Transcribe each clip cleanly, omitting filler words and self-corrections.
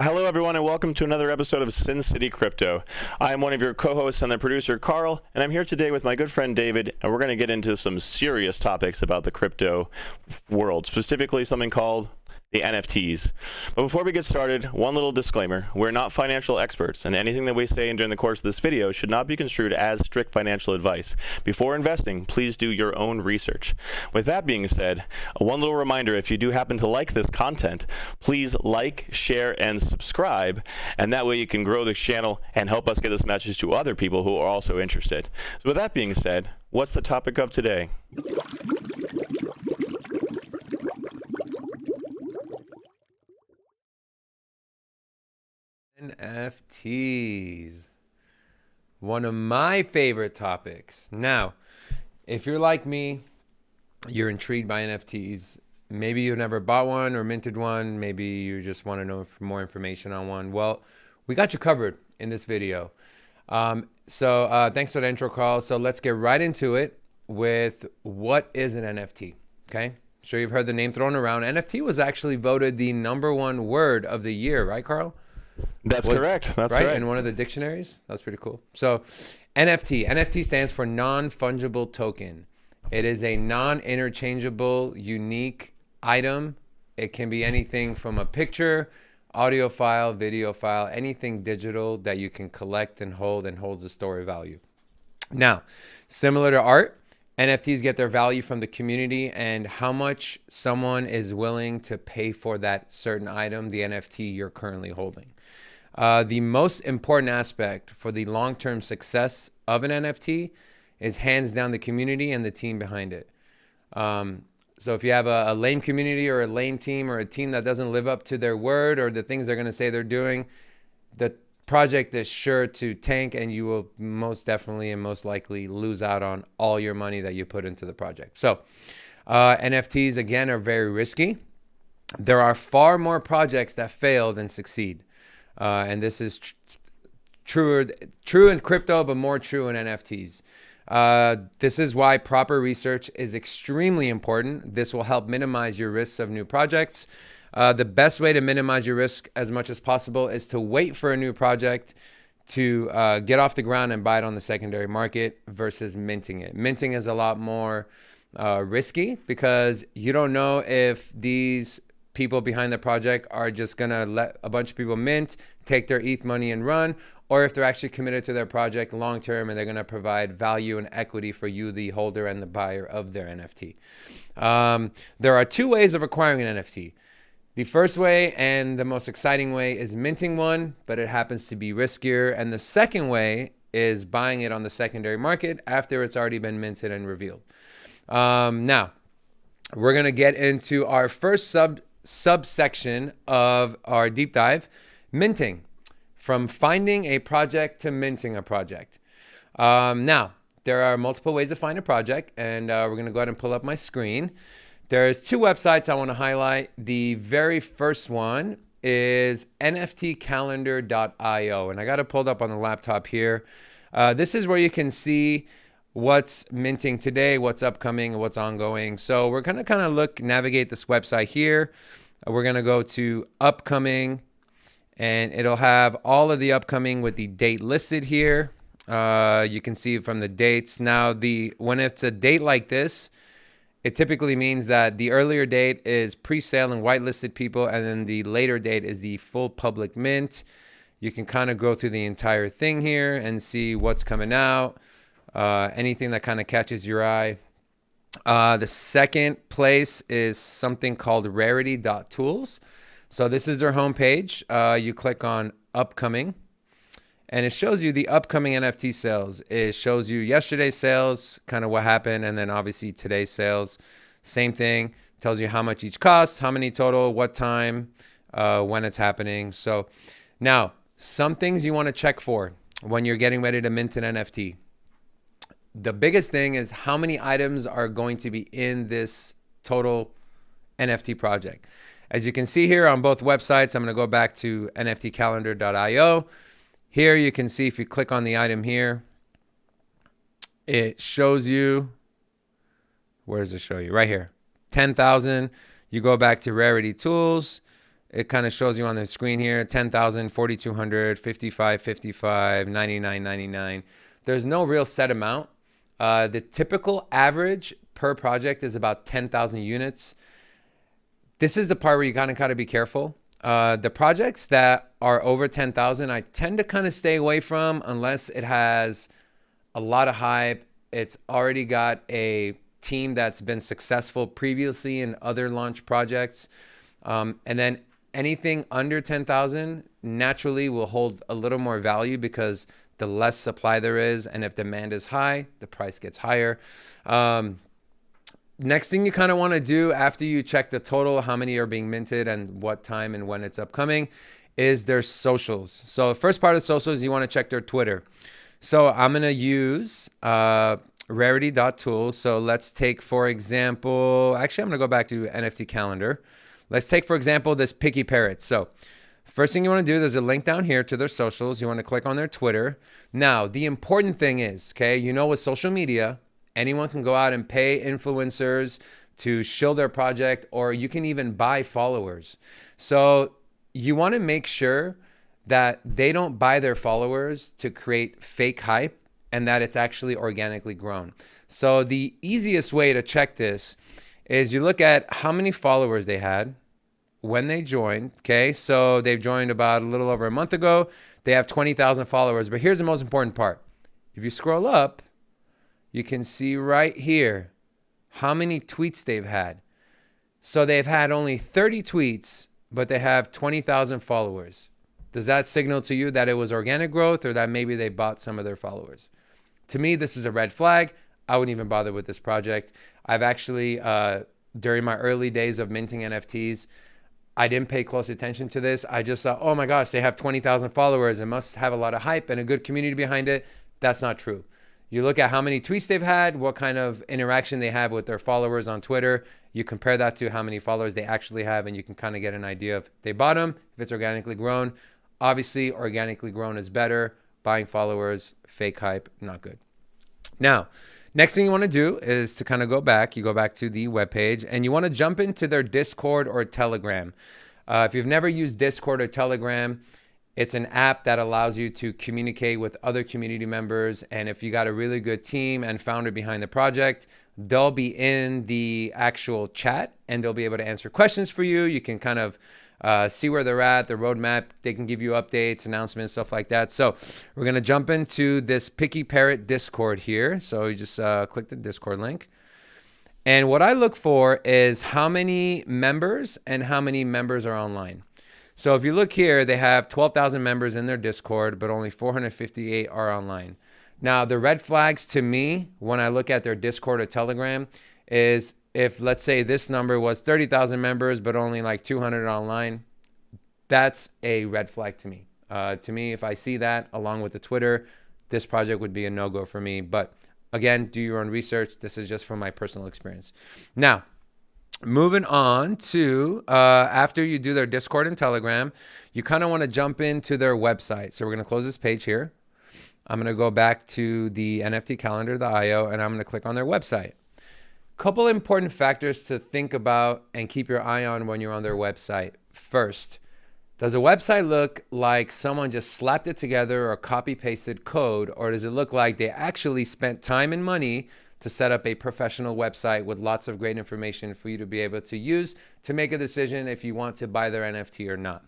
Hello, everyone, and welcome to another episode of Sin City Crypto. I am one of your co-hosts and the producer, Carl, and I'm here today with my good friend David, and we're going to get into some serious topics about the crypto world, specifically something called the NFTs. But before we get started, one little disclaimer. We're not financial experts, and anything that we say during the course of this video should not be construed as strict financial advice. Before investing, please do your own research. With that being said, one little reminder, if you do happen to like this content, please like, share, and subscribe, and that way you can grow the channel and help us get this message to other people who are also interested. So with that being said, what's the topic of today? NFTs, one of my favorite topics. Now, if you're like me, you're intrigued by NFTs. Maybe you've never bought one or minted one. Maybe you just want to know more information on one. Well, we got you covered in this video. Thanks for the intro, Carl. So let's get right into it with what is an NFT, okay? I'm sure you've heard the name thrown around. NFT was actually voted the #1 word of the year, right, Carl? That's correct. That's right. In one of the dictionaries. That's pretty cool. So NFT stands for non-fungible token. It is a non-interchangeable, unique item. It can be anything from a picture, audio file, video file, anything digital that you can collect and holds a story value. Now, similar to art, NFTs get their value from the community and how much someone is willing to pay for that certain item, the NFT you're currently holding. The most important aspect for the long-term success of an NFT is hands down the community and the team behind it. So if you have a lame community or a lame team or a team that doesn't live up to their word or the things they're going to say they're doing, the project is sure to tank and you will most definitely and most likely lose out on all your money that you put into the project. So NFTs, again, are very risky. There are far more projects that fail than succeed. And this is true in crypto, but more true in NFTs. This is why proper research is extremely important. This will help minimize your risks of new projects. The best way to minimize your risk as much as possible is to wait for a new project to get off the ground and buy it on the secondary market versus minting it. Minting is a lot more risky because you don't know if these people behind the project are just gonna let a bunch of people mint, take their ETH money and run, or if they're actually committed to their project long term and they're gonna provide value and equity for you, the holder and the buyer of their NFT. There are two ways of acquiring an NFT. The first way and the most exciting way is minting one, but it happens to be riskier. And the second way is buying it on the secondary market after it's already been minted and revealed. Now, we're gonna get into our first subsection of our deep dive, minting. From finding a project to minting a project. Now, there are multiple ways to find a project, and we're going to go ahead and pull up my screen. There's two websites I want to highlight. The very first one is nftcalendar.io, and I got it pulled up on the laptop here. This is where you can see what's minting today, what's upcoming, and what's ongoing. So we're going to kind of navigate this website here. We're going to go to upcoming, and it'll have all of the upcoming with the date listed here. You can see from the dates. Now, when it's a date like this, it typically means that the earlier date is pre-sale and whitelisted people, and then the later date is the full public mint. You can kind of go through the entire thing here and see what's coming out, anything that kind of catches your eye. The second place is something called Rarity Tools. So this is their homepage. You click on upcoming and it shows you the upcoming NFT sales. It shows you yesterday's sales, kind of what happened, and then obviously today's sales. Same thing, tells you how much each costs, how many total, what time, when it's happening. So now, some things you want to check for when you're getting ready to mint an NFT. The biggest thing is how many items are going to be in this total NFT project. As you can see here on both websites, I'm going to go back to nftcalendar.io. Here you can see if you click on the item here, it shows you, where does it show you? Right here, 10,000. You go back to Rarity Tools. It kind of shows you on the screen here, 10,000, 4,200, 55, 55, 99, 99. There's no real set amount. The typical average per project is about 10,000 units. This is the part where you kind of got to be careful. The projects that are over 10,000, I tend to kind of stay away from unless it has a lot of hype. It's already got a team that's been successful previously in other launch projects. And then anything under 10,000 naturally will hold a little more value because the less supply there is. And if demand is high, the price gets higher. Next thing you kind of want to do after you check the total, how many are being minted and what time and when it's upcoming, is their socials. So the first part of socials, you want to check their Twitter. So I'm going to use Rarity Tools. So let's take, for example, actually, I'm going to go back to NFT Calendar. Let's take, for example, this Picky Parrot. So first thing you want to do, there's a link down here to their socials. You want to click on their Twitter. Now, the important thing is, okay, you know, with social media, anyone can go out and pay influencers to show their project, or you can even buy followers. So you want to make sure that they don't buy their followers to create fake hype and that it's actually organically grown. So the easiest way to check this is you look at how many followers they had when they joined. Okay, so they've joined about a little over a month ago. They have 20,000 followers. But here's the most important part. If you scroll up, you can see right here how many tweets they've had. So they've had only 30 tweets, but they have 20,000 followers. Does that signal to you that it was organic growth or that maybe they bought some of their followers? To me, this is a red flag. I wouldn't even bother with this project. I've actually, during my early days of minting NFTs, I didn't pay close attention to this. I just thought, oh my gosh, they have 20,000 followers. It must have a lot of hype and a good community behind it. That's not true. You look at how many tweets they've had, what kind of interaction they have with their followers on Twitter. You compare that to how many followers they actually have, and you can kind of get an idea if they bought them, if it's organically grown. Obviously, organically grown is better. Buying followers, fake hype, not good. Now, next thing you want to do is to kind of go back. You go back to the webpage, and you want to jump into their Discord or Telegram. If you've never used Discord or Telegram, it's an app that allows you to communicate with other community members. And if you got a really good team and founder behind the project, they'll be in the actual chat and they'll be able to answer questions for you. You can kind of see where they're at, the roadmap. They can give you updates, announcements, stuff like that. So we're going to jump into this Picky Parrot Discord here. So you just click the Discord link. And what I look for is how many members and how many members are online. So if you look here, they have 12,000 members in their Discord, but only 458 are online. Now, the red flags to me when I look at their Discord or Telegram is if, let's say, this number was 30,000 members, but only like 200 online, that's a red flag to me. To me, if I see that along with the Twitter, this project would be a no-go for me. But again, do your own research. This is just from my personal experience. Now, moving on to after you do their Discord and Telegram, you kind of want to jump into their website. So we're going to close this page here. I'm going to go back to the NFT Calendar, the IO, and I'm going to click on their website. Couple important factors to think about and keep your eye on when you're on their website. First, does a website look like someone just slapped it together or copy pasted code, or does it look like they actually spent time and money to set up a professional website with lots of great information for you to be able to use to make a decision if you want to buy their NFT or not?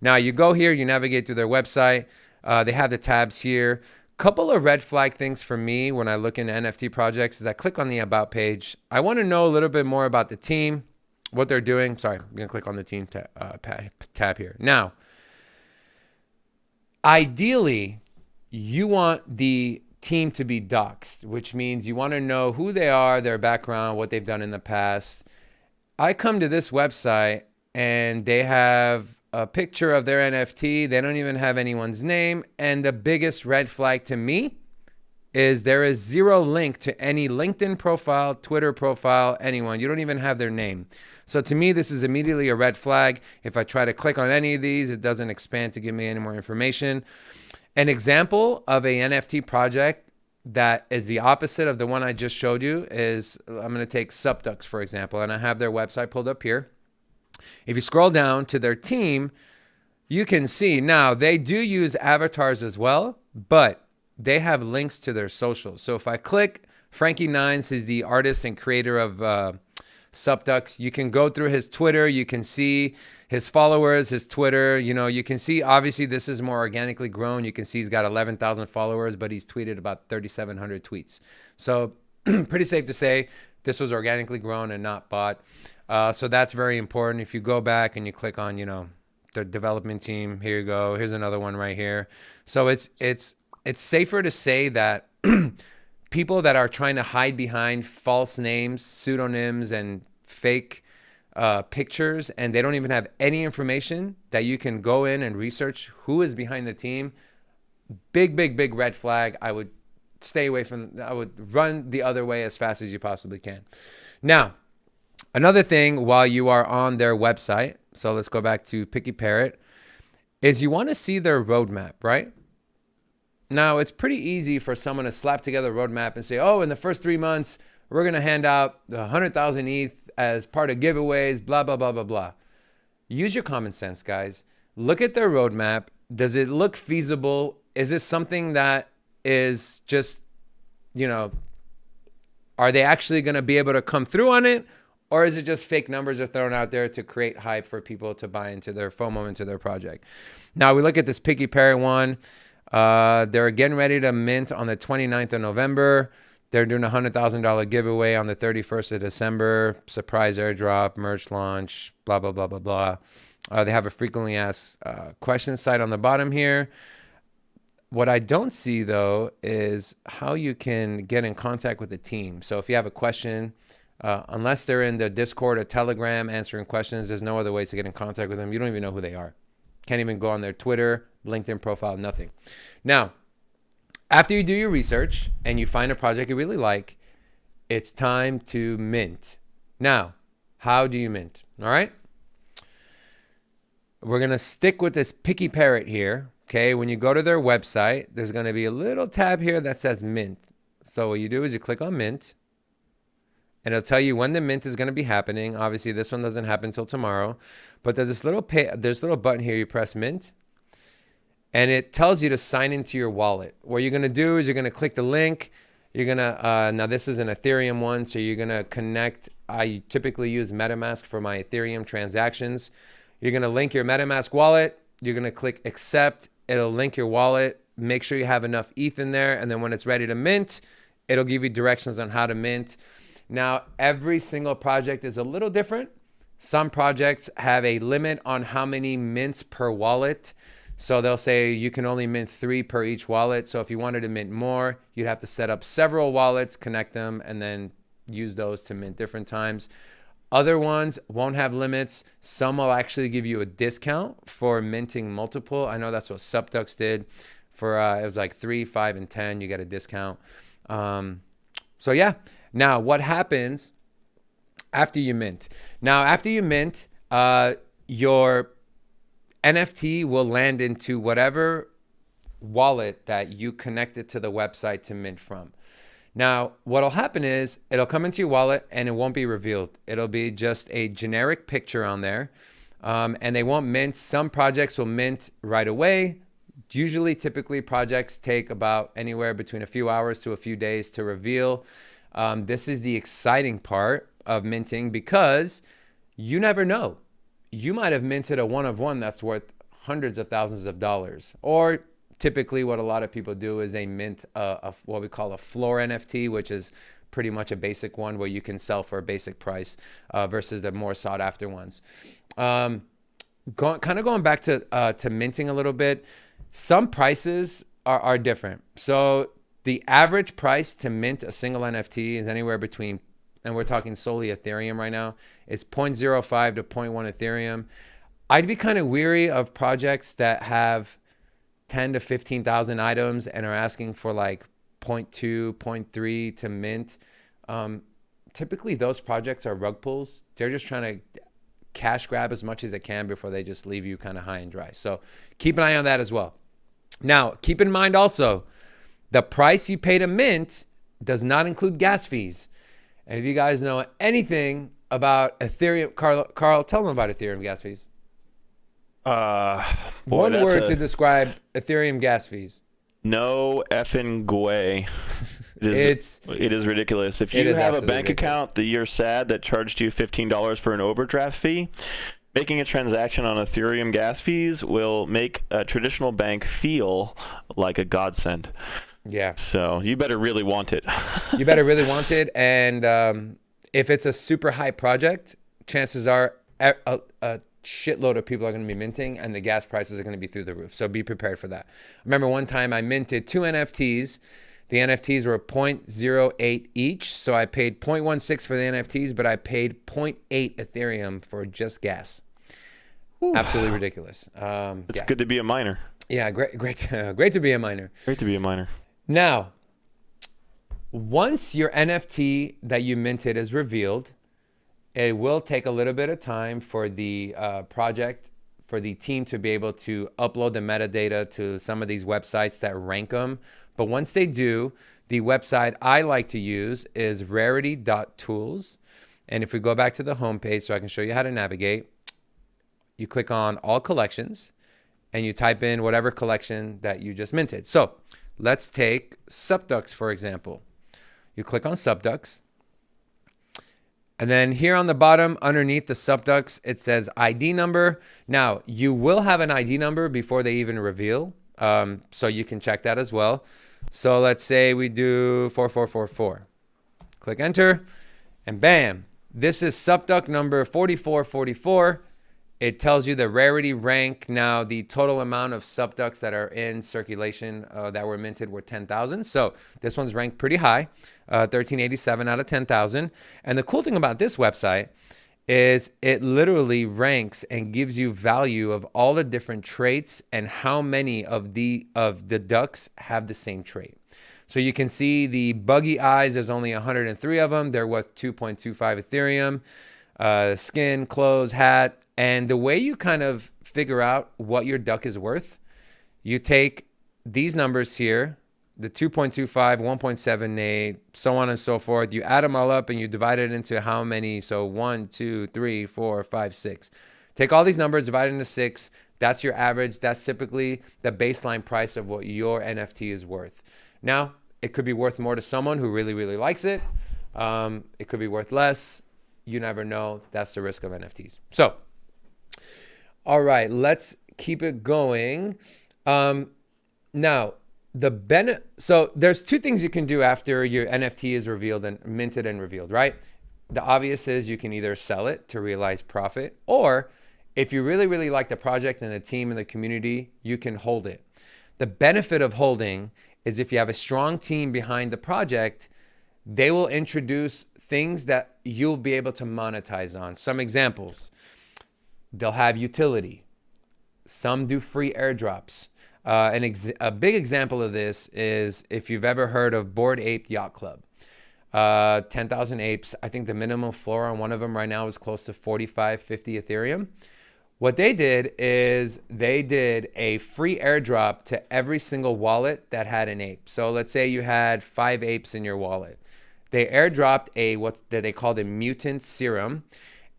Now you go here, you navigate through their website. They have the tabs here. Couple of red flag things for me when I look into NFT projects is I click on the About page. I want to know a little bit more about the team, what they're doing. Sorry, I'm going to click on the team tab here. Now, ideally, you want the team to be doxed, which means you want to know who they are, their background, what they've done in the past. I come to this website and they have a picture of their NFT. They don't even have anyone's name. And the biggest red flag to me is there is zero link to any LinkedIn profile, Twitter profile, anyone. You don't even have their name. So to me, this is immediately a red flag. If I try to click on any of these, it doesn't expand to give me any more information. An example of a NFT project that is the opposite of the one I just showed you is, I'm going to take Subducks, for example, and I have their website pulled up here. If you scroll down to their team, you can see now they do use avatars as well, but they have links to their socials. So if I click Frankie Nines, is the artist and creator of Subducks. You can go through his Twitter. You can see his followers, his Twitter. You know, you can see, obviously, this is more organically grown. You can see he's got 11,000 followers, but he's tweeted about 3,700 tweets. So pretty safe to say this was organically grown and not bought. So that's very important. If you go back and you click on, you know, the development team, here you go. Here's another one right here. So it's safer to say that people that are trying to hide behind false names, pseudonyms, and fake pictures, and they don't even have any information that you can go in and research who is behind the team, big red flag. I would stay away from, I would run the other way as fast as you possibly can. Now, another thing while you are on their website, so let's go back to Picky Parrot, is you want to see their roadmap, right? Now, it's pretty easy for someone to slap together a roadmap and say, oh, in the first 3 months, we're going to hand out 100,000 ETH as part of giveaways, blah, blah, blah, blah, blah. Use your common sense, guys. Look at their roadmap. Does it look feasible? Is this something that is just, you know, are they actually going to be able to come through on it? Or is it just fake numbers are thrown out there to create hype for people to buy into their FOMO into their project? Now, we look at this Picky Parrot one. They're getting ready to mint on the 29th of November. They're doing a $100,000 giveaway on the 31st of December. Surprise airdrop, merch launch, blah, blah, blah, blah, blah. They have a frequently asked questions site on the bottom here. What I don't see, though, is how you can get in contact with the team. So if you have a question, unless they're in the Discord or Telegram answering questions, there's no other ways to get in contact with them. You don't even know who they are. Can't even go on their Twitter, LinkedIn profile, nothing. Now, after you do your research and you find a project you really like, it's time to mint. Now, how do you mint? All right. We're going to stick with this Picky Parrot here. Okay. When you go to their website, there's going to be a little tab here that says mint. So what you do is you click on mint, and it'll tell you when the mint is going to be happening. Obviously, this one doesn't happen until tomorrow. But there's this little button here. You press mint, and it tells you to sign into your wallet. What you're going to do is you're going to click the link. You're going to, now this is an Ethereum one, so you're going to connect. I typically use MetaMask for my Ethereum transactions. You're going to link your MetaMask wallet. You're going to click accept. It'll link your wallet. Make sure you have enough ETH in there. And then when it's ready to mint, it'll give you directions on how to mint. Now, every single project is a little different. Some projects have a limit on how many mints per wallet. So they'll say you can only mint 3 per each wallet. So if you wanted to mint more, you'd have to set up several wallets, connect them, and then use those to mint different times. Other ones won't have limits. Some will actually give you a discount for minting multiple. I know that's what Subducks did. For it was like 3, 5, and 10. You get a discount. So yeah. Now, what happens after you mint? Now, after you mint, your NFT will land into whatever wallet that you connected to the website to mint from. Now, what'll happen is it'll come into your wallet and it won't be revealed. It'll be just a generic picture on there, and they won't mint. Some projects will mint right away. Usually, typically, projects take about anywhere between a few hours to a few days to reveal. This is the exciting part of minting because you never know. You might have minted a one of one that's worth hundreds of thousands of dollars. Or typically what a lot of people do is they mint what we call a floor NFT, which is pretty much a basic one where you can sell for a basic price versus the more sought after ones. Kind of going back to minting a little bit, some prices are different. So the average price to mint a single NFT is anywhere between, and we're talking solely Ethereum right now, is 0.05 to 0.1 Ethereum. I'd be kind of weary of projects that have 10 to 15,000 items and are asking for like 0.2, 0.3 to mint. Typically those projects are rug pulls. They're just trying to cash grab as much as they can before they just leave you kind of high and dry. So keep an eye on that as well. Now, keep in mind also, the price you pay to mint does not include gas fees. And if you guys know anything about Ethereum. Carl, tell them about Ethereum gas fees. Boy, One that's word to describe Ethereum gas fees. no effing way. It is ridiculous. If It you is have a absolutely bank ridiculous. account that you're sad that charged you $15 for an overdraft fee, making a transaction on Ethereum gas fees will make a traditional bank feel like a godsend. Yeah. So you better really want it. You better really want it. And if it's a super high project, chances are a shitload of people are going to be minting and the gas prices are going to be through the roof. So be prepared for that. I remember one time I minted 2 NFTs. The NFTs were 0.08 each. So I paid 0.16 for the NFTs, but I paid 0.8 Ethereum for just gas. Ooh. Absolutely ridiculous. It's good to be a miner. Yeah, great to be a miner. Great to be a miner. Now, once your NFT that you minted is revealed, it will take a little bit of time for the project, for the team to be able to upload the metadata to some of these websites that rank them. But once they do, the website I like to use is Rarity.Tools. And if we go back to the homepage so I can show you how to navigate, you click on all collections and you type in whatever collection that you just minted. So let's take Subducts, for example. You click on Subducts. And then here on the bottom, underneath the Subducts, it says ID number. Now, you will have an ID number before they even reveal. So you can check that as well. So let's say we do 4444. Click enter, and bam. This is Subduct number 4444. It tells you the rarity rank. Now, the total amount of Subducts that are in circulation that were minted were 10,000. So this one's ranked pretty high, 1387 out of 10,000. And the cool thing about this website is it literally ranks and gives you value of all the different traits and how many of the ducks have the same trait. So you can see the buggy eyes, there's only 103 of them. They're worth 2.25 Ethereum. Skin, clothes, hat. And the way you kind of figure out what your duck is worth, you take these numbers here, the 2.25, 1.78, so on and so forth. You add them all up and you divide it into how many. So 1, 2, 3, 4, 5, 6. Take all these numbers, divide it into 6. That's your average. That's typically the baseline price of what your NFT is worth. Now, it could be worth more to someone who really, really likes it. It could be worth less. You never know. That's the risk of NFTs. So, all right, let's keep it going. Now, so there's 2 things you can do after your NFT is revealed and minted and revealed, right? The obvious is you can either sell it to realize profit, or if you really, really like the project and the team and the community, you can hold it. The benefit of holding is if you have a strong team behind the project, they will introduce things that you'll be able to monetize on. Some examples. They'll have utility. Some do free airdrops. A big example of this is if you've ever heard of Bored Ape Yacht Club. 10,000 apes. I think the minimum floor on one of them right now is close to 45, 50 Ethereum. What they did is they did a free airdrop to every single wallet that had an ape. So let's say you had 5 apes in your wallet. They airdropped what they called a mutant serum.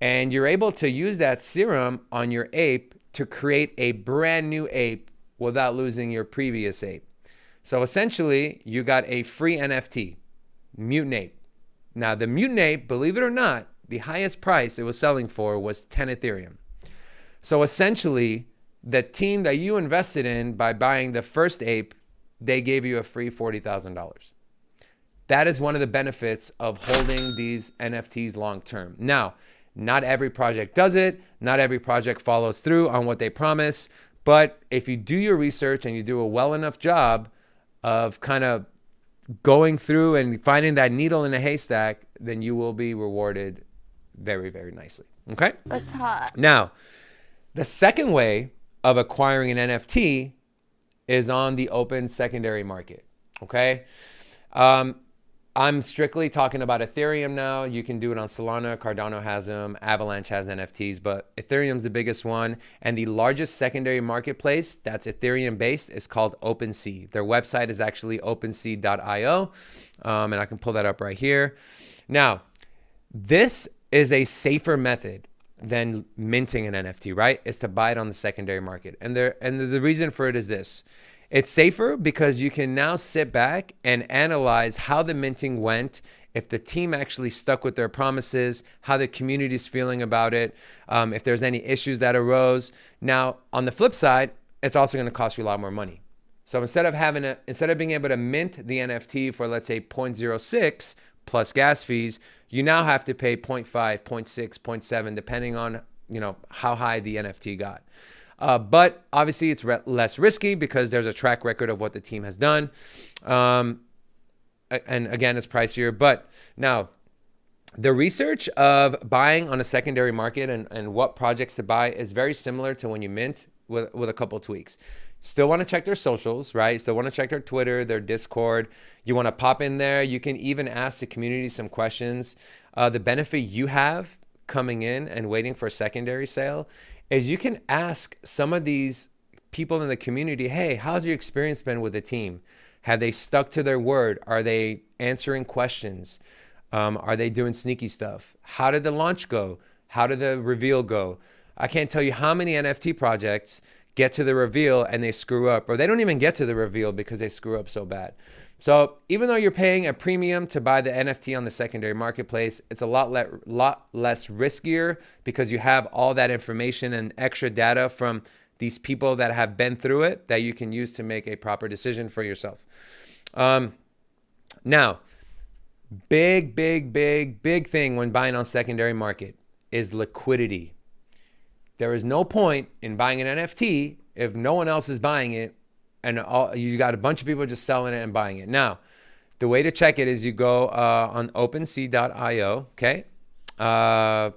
And you're able to use that serum on your ape to create a brand new ape without losing your previous ape. So essentially, you got a free NFT, mutant ape. Now, the mutant ape, believe it or not, the highest price it was selling for was 10 Ethereum. So essentially, the team that you invested in by buying the first ape, they gave you a free $40,000. That is one of the benefits of holding these NFTs long term. Now, not every project does it. Not every project follows through on what they promise. But if you do your research and you do a well enough job of kind of going through and finding that needle in a haystack, then you will be rewarded very, very nicely. Okay? That's hot. Now, the second way of acquiring an NFT is on the open secondary market. Okay? I'm strictly talking about Ethereum now. You can do it on Solana. Cardano has them. Avalanche has NFTs, but Ethereum's the biggest one. And the largest secondary marketplace that's Ethereum based is called OpenSea. Their website is actually opensea.io. And I can pull that up right here. Now, this is a safer method than minting an NFT, right? Is to buy it on the secondary market. And the reason for it is this. It's safer because you can now sit back and analyze how the minting went, if the team actually stuck with their promises, how the community is feeling about it, if there's any issues that arose. Now, on the flip side, it's also going to cost you a lot more money. So instead of being able to mint the NFT for, let's say, 0.06 plus gas fees, you now have to pay 0.5, 0.6, 0.7, depending on, how high the NFT got. But obviously it's less risky because there's a track record of what the team has done. And again, it's pricier. But now, the research of buying on a secondary market and what projects to buy is very similar to when you mint, with a couple of tweaks. Still want to check their socials, right? Still want to check their Twitter, their Discord. You want to pop in there. You can even ask the community some questions. The benefit you have coming in and waiting for a secondary sale is you can ask some of these people in the community, hey, how's your experience been with the team? Have they stuck to their word? Are they answering questions? Are they doing sneaky stuff? How did the launch go? How did the reveal go? I can't tell you how many NFT projects get to the reveal and they screw up, or they don't even get to the reveal because they screw up so bad. So even though you're paying a premium to buy the NFT on the secondary marketplace, it's a lot less riskier because you have all that information and extra data from these people that have been through it that you can use to make a proper decision for yourself. Now, big thing when buying on secondary market is liquidity. There is no point in buying an NFT if no one else is buying it and you got a bunch of people just selling it and buying it. Now, the way to check it is you go on OpenSea.io, okay? Carl,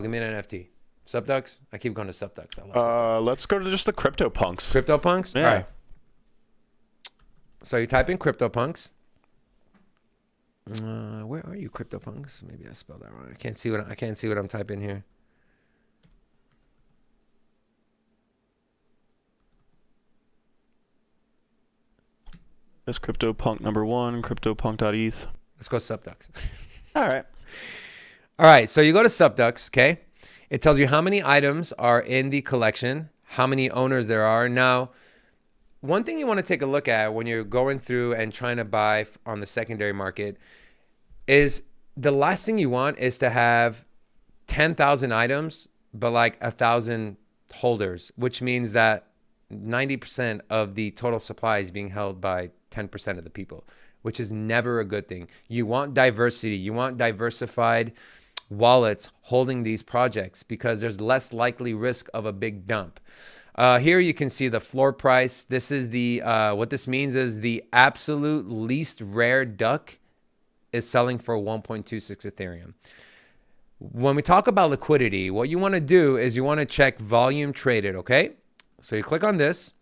give me an NFT. Subducks? I keep going to Subducks. I love Subducks. Let's go to just the CryptoPunks. CryptoPunks? Yeah. All right. So you type in CryptoPunks. Where are you, CryptoPunks? Maybe I spelled that wrong. I can't see what I'm typing here. That's CryptoPunk number 1, CryptoPunk.eth. Let's go Subducks. All right. All right. So you go to Subducks, okay? It tells you how many items are in the collection, how many owners there are. Now, one thing you want to take a look at when you're going through and trying to buy on the secondary market is the last thing you want is to have 10,000 items, but like 1,000 holders, which means that 90% of the total supply is being held by 10% of the people, which is never a good thing. You want diversity. You want diversified wallets holding these projects because there's less likely risk of a big dump. Here you can see the floor price. This is the what this means is the absolute least rare duck is selling for 1.26 Ethereum. When we talk about liquidity, what you want to do is you want to check volume traded, okay? So you click on this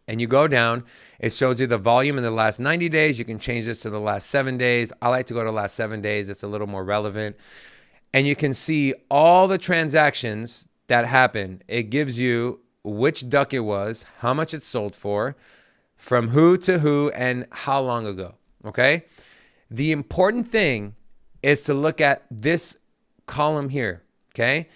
and you go down. It shows you the volume in the last 90 days. You can change this to the last 7 days. I like to go to the last 7 days. It's a little more relevant. And you can see all the transactions that happen. It gives you which duck it was, how much it sold for, from who to who, and how long ago, okay? The important thing is to look at this column here, okay?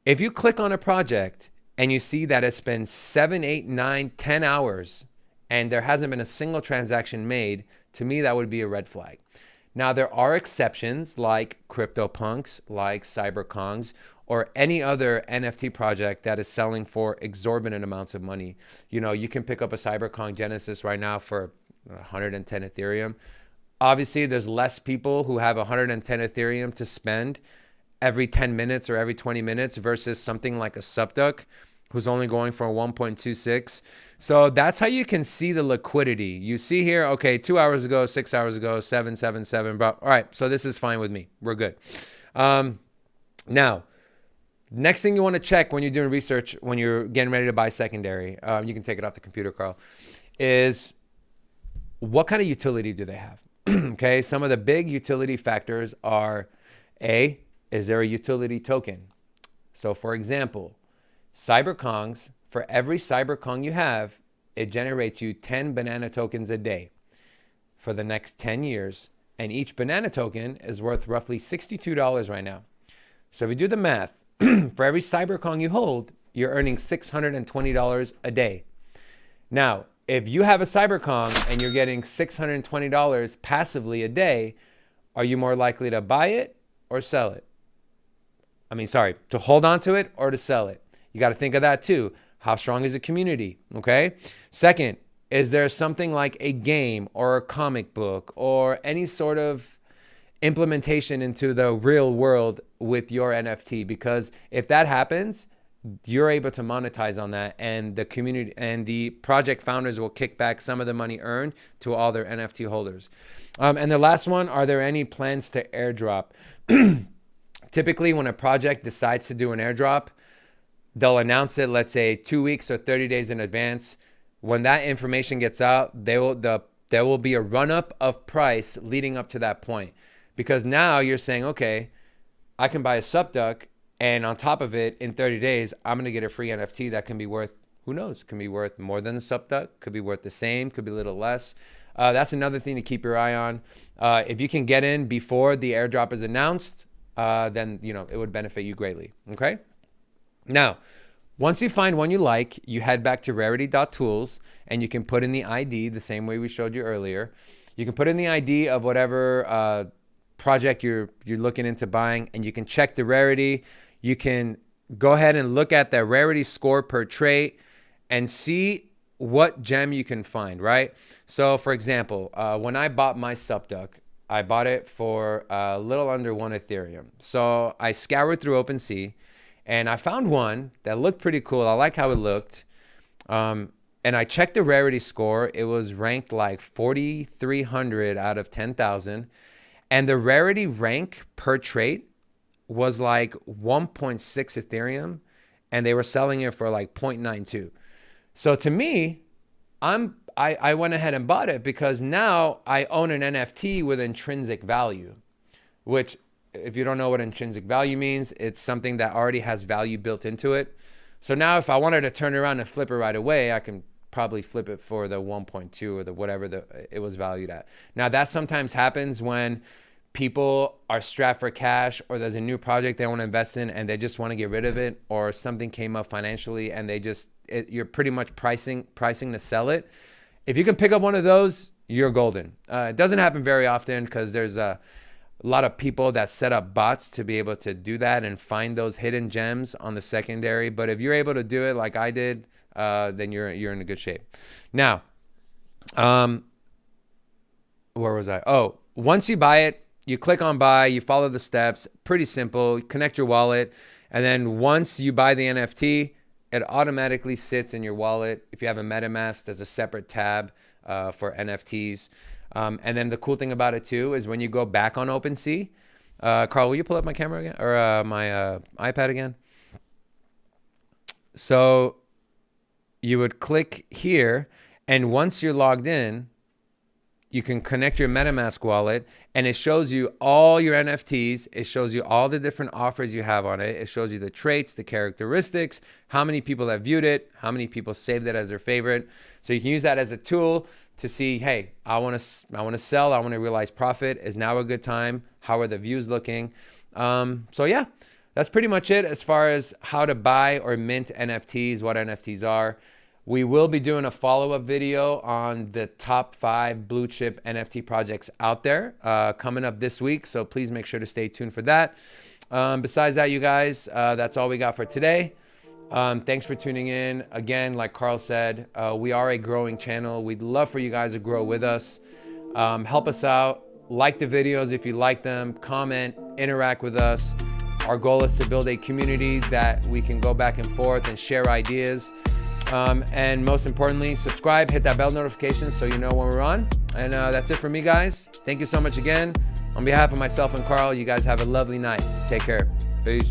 If you click on a project and you see that it's been 7, 8, 9, 10 hours and there hasn't been a single transaction made, to me, that would be a red flag. Now, there are exceptions like CryptoPunks, like CyberKongs, or any other NFT project that is selling for exorbitant amounts of money. You know, you can pick up a CyberKong Genesis right now for 110 Ethereum. Obviously, there's less people who have 110 Ethereum to spend every 10 minutes or every 20 minutes versus something like a Subduck who's only going for 1.26. So that's how you can see the liquidity. You see here, okay, 2 hours ago, 6 hours ago, 777, bro. All right, so this is fine with me. We're good. Now, next thing you want to check when you're doing research, when you're getting ready to buy secondary, you can take it off the computer, Carl, is what kind of utility do they have? Okay, some of the big utility factors are A, is there a utility token? So for example, CyberKongs, for every CyberKong you have, it generates you 10 banana tokens a day for the next 10 years. and each banana token is worth roughly $62 right now. So if you do the math, for every Cyberkong you hold, you're earning $620 a day. Now, if you have a Cyberkong and you're getting $620 passively a day, are you more likely to buy it or sell it? To hold on to it or to sell it? You got to think of that too. How strong is the community? Okay. Second, is there something like a game or a comic book or any sort of implementation into the real world with your NFT? Because if that happens, you're able to monetize on that, and the community and the project founders will kick back some of the money earned to all their NFT holders. And the last one, are there any plans to airdrop? Typically, when a project decides to do an airdrop, they'll announce it, let's say 2 weeks or 30 days in advance. When that information gets out, there will be a run-up of price leading up to that point. Because now you're saying, okay, I can buy a subduck, and on top of it, in 30 days, I'm going to get a free NFT that can be worth, who knows, can be worth more than the subduck, could be worth the same, could be a little less. That's another thing to keep your eye on. If you can get in before the airdrop is announced, then it would benefit you greatly. Okay. Now, once you find one you like, you head back to Rarity.Tools and you can put in the ID the same way we showed you earlier. You can put in the ID of whatever project you're looking into buying, and you can check the rarity. You can go ahead and look at the rarity score per trait and see what gem you can find, right? So for example, when I bought my subduck, I bought it for a little under 1 Ethereum. So I scoured through OpenSea and I found one that looked pretty cool. I like how it looked. And I checked the rarity score. It was ranked like 4,300 out of 10,000. And the rarity rank per trait was like 1.6 Ethereum. And they were selling it for like 0.92. So to me, I went ahead and bought it because now I own an NFT with intrinsic value, which, if you don't know what intrinsic value means, it's something that already has value built into it. So now if I wanted to turn around and flip it right away, I can probably flip it for the 1.2 or the whatever it was valued at. Now that sometimes happens when people are strapped for cash, or there's a new project they want to invest in and they just want to get rid of it, or something came up financially and you're pretty much pricing to sell it. If you can pick up one of those, you're golden. It doesn't happen very often because there's a lot of people that set up bots to be able to do that and find those hidden gems on the secondary. But if you're able to do it like I did, then you're in a good shape. Now, where was I? Oh, once you buy it, you click on buy, you follow the steps, pretty simple, connect your wallet. And then once you buy the NFT, it automatically sits in your wallet. If you have a MetaMask, there's a separate tab for NFTs. And then the cool thing about it too is when you go back on OpenSea, Carl, will you pull up my camera again, or my iPad again? So you would click here, and once you're logged in, you can connect your MetaMask wallet, and it shows you all your NFTs. It shows you all the different offers you have on it. It shows you the traits, the characteristics, how many people have viewed it, how many people saved it as their favorite. So you can use that as a tool to see, hey, I want to sell, I want to realize profit. Is now a good time? How are the views looking? So yeah, that's pretty much it as far as how to buy or mint NFTs, what NFTs are. We will be doing a follow-up video on the top 5 blue chip NFT projects out there coming up this week. So please make sure to stay tuned for that. Besides that, you guys, that's all we got for today. Thanks for tuning in. Again, like Carl said, we are a growing channel. We'd love for you guys to grow with us. Help us out. Like the videos if you like them. Comment, interact with us. Our goal is to build a community that we can go back and forth and share ideas. And most importantly, subscribe, hit that bell notification so you know when we're on. And that's it for me, guys. Thank you so much again. On behalf of myself and Carl, you guys have a lovely night. Take care. Peace.